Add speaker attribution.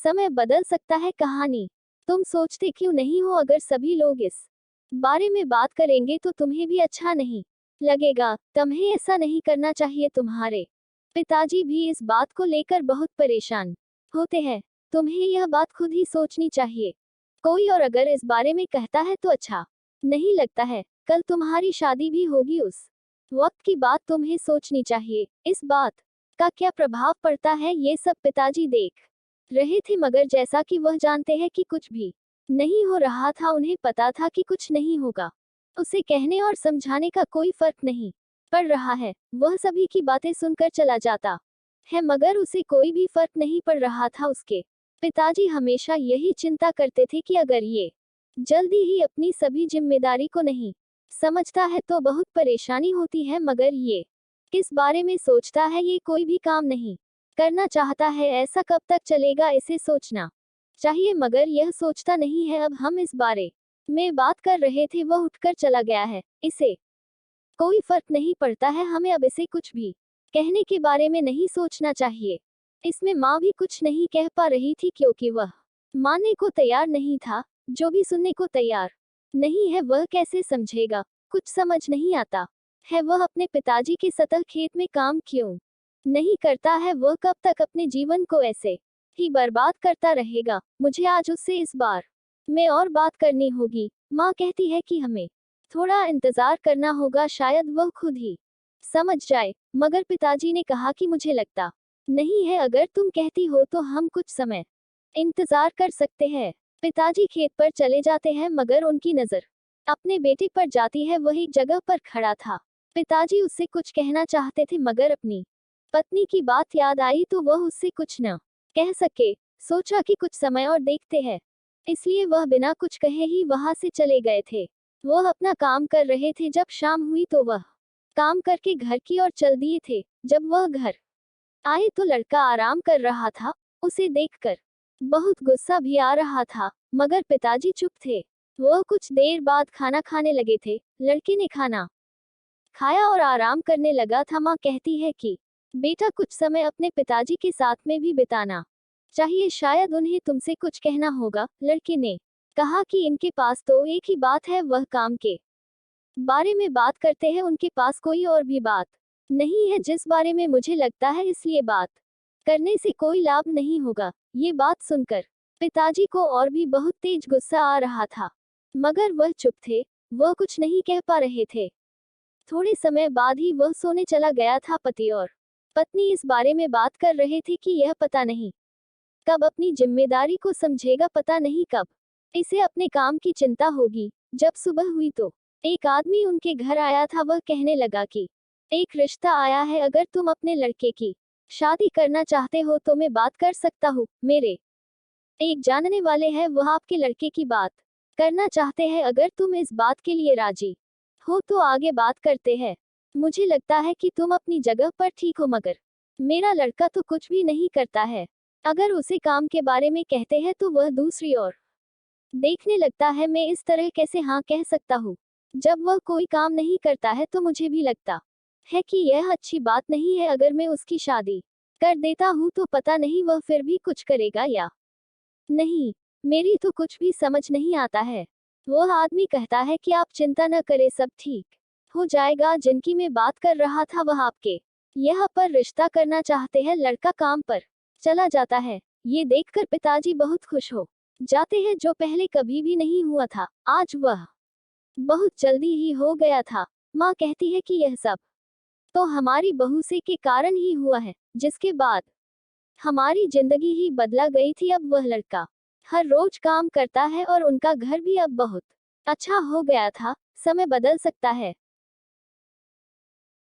Speaker 1: समय बदल सकता है कहानी। तुम सोचते क्यों नहीं हो अगर सभी लोग इस बारे में बात करेंगे तो तुम्हें भी अच्छा नहीं लगेगा। तुम्हें ऐसा नहीं करना चाहिए। तुम्हारे पिताजी भी इस बात को लेकर बहुत परेशान होते हैं। तुम्हें यह बात खुद ही सोचनी चाहिए। कोई और अगर इस बारे में कहता है तो अच्छा नहीं लगता है। कल तुम्हारी शादी भी होगी, उस वक्त की बात तुम्हें सोचनी चाहिए। इस बात का क्या प्रभाव पड़ता है ये सब पिताजी देख रहे थे, मगर जैसा कि वह जानते हैं कि कुछ भी नहीं हो रहा था, उन्हें पता था कि कुछ नहीं होगा। उसे कहने और समझाने का कोई फर्क नहीं पड़ रहा है। वह सभी की बातें सुनकर चला जाता है, मगर उसे कोई भी फर्क नहीं पड़ रहा था। उसके पिताजी हमेशा यही चिंता करते थे कि अगर ये जल्दी ही अपनी सभी जिम्मेदारी को नहीं समझता है तो बहुत परेशानी होती है। मगर ये किस बारे में सोचता है, ये कोई भी काम नहीं करना चाहता है। ऐसा कब तक चलेगा, इसे सोचना चाहिए, मगर यह सोचता नहीं है। अब हम इस बारे में बात कर रहे थे, वह उठकर चला गया है। इसे कोई फर्क नहीं पड़ता है। हमें अब इसे कुछ भी कहने के बारे में नहीं सोचना चाहिए। इसमें माँ भी कुछ नहीं कह पा रही थी क्योंकि वह मानने को तैयार नहीं था। जो भी सुनने को तैयार नहीं है वह कैसे समझेगा। कुछ समझ नहीं आता है वह अपने पिताजी के सतह खेत में काम क्यों नहीं करता है। वह कब तक अपने जीवन को ऐसे ही बर्बाद करता रहेगा। मुझे आज उससे इस बार में और बात करनी होगी। माँ कहती है कि हमें थोड़ा इंतजार करना होगा, शायद वह खुद ही समझ जाए। मगर पिताजी ने कहा कि मुझे लगता नहीं है, अगर तुम कहती हो तो हम कुछ समय इंतजार कर सकते हैं। पिताजी खेत पर चले जाते हैं, मगर उनकी नजर अपने बेटे पर जाती है। वह एक जगह पर खड़ा था। पिताजी उससे कुछ कहना चाहते थे, मगर अपनी पत्नी की बात याद आई तो वह उससे कुछ न कह सके। सोचा कि कुछ समय और देखते हैं, इसलिए वह बिना कुछ कहे ही वहां से चले गए थे। वह अपना काम कर रहे थे। जब शाम हुई तो वह काम करके घर की ओर चल दिए थे। जब वह घर आए तो लड़का आराम कर रहा था। उसे देखकर बहुत गुस्सा भी आ रहा था, मगर पिताजी चुप थे। वह कुछ देर बाद खाना खाने लगे थे। लड़के ने खाना खाया और आराम करने लगा था। माँ कहती है कि बेटा कुछ समय अपने पिताजी के साथ में भी बिताना चाहिए, शायद उन्हें तुमसे कुछ कहना होगा। लड़के ने कहा कि इनके पास तो एक ही बात है, वह काम के बारे में बात करते हैं। उनके पास कोई और भी बात नहीं है जिस बारे में मुझे लगता है, इसलिए बात करने से कोई लाभ नहीं होगा। ये बात सुनकर पिताजी को और भी बहुत तेज गुस्सा आ रहा था, मगर वह चुप थे। वह कुछ नहीं कह पा रहे थे। थोड़े समय बाद ही वह सोने चला गया था। पति और पत्नी इस बारे में बात कर रहे थे कि यह पता नहीं कब अपनी जिम्मेदारी को समझेगा, पता नहीं कब इसे अपने काम की चिंता होगी। जब सुबह हुई तो एक आदमी उनके घर आया था। वह कहने लगा कि एक रिश्ता आया है, अगर तुम अपने लड़के की शादी करना चाहते हो तो मैं बात कर सकता हूँ। मेरे एक जानने वाले हैं, वह आपके लड़के की बात करना चाहते हैं। अगर तुम इस बात के लिए राजी हो तो आगे बात करते हैं। मुझे लगता है कि तुम अपनी जगह पर ठीक हो, मगर मेरा लड़का तो कुछ भी नहीं करता है। अगर उसे काम के बारे में कहते हैं तो वह दूसरी ओर देखने लगता है। मैं इस तरह कैसे हाँ कह सकता हूँ। जब वह कोई काम नहीं करता है तो मुझे भी लगता है कि यह अच्छी बात नहीं है। अगर मैं उसकी शादी कर देता हूँ तो पता नहीं वह फिर भी कुछ करेगा या नहीं। मेरी तो कुछ भी समझ नहीं आता है। वह आदमी कहता है कि आप चिंता न करें, सब ठीक हो जाएगा। जिनकी मैं बात कर रहा था वह आपके यहाँ पर रिश्ता करना चाहते हैं। लड़का काम पर चला जाता है। ये देखकर पिताजी बहुत खुश हो जाते हैं, जो पहले कभी भी नहीं हुआ था। आज वह बहुत जल्दी ही हो गया था। माँ कहती है कि यह सब तो हमारी बहू से के कारण ही हुआ है, जिसके बाद हमारी जिंदगी ही बदला गई थी। अब वह लड़का हर रोज काम करता है और उनका घर भी अब बहुत अच्छा हो गया था। समय बदल सकता है।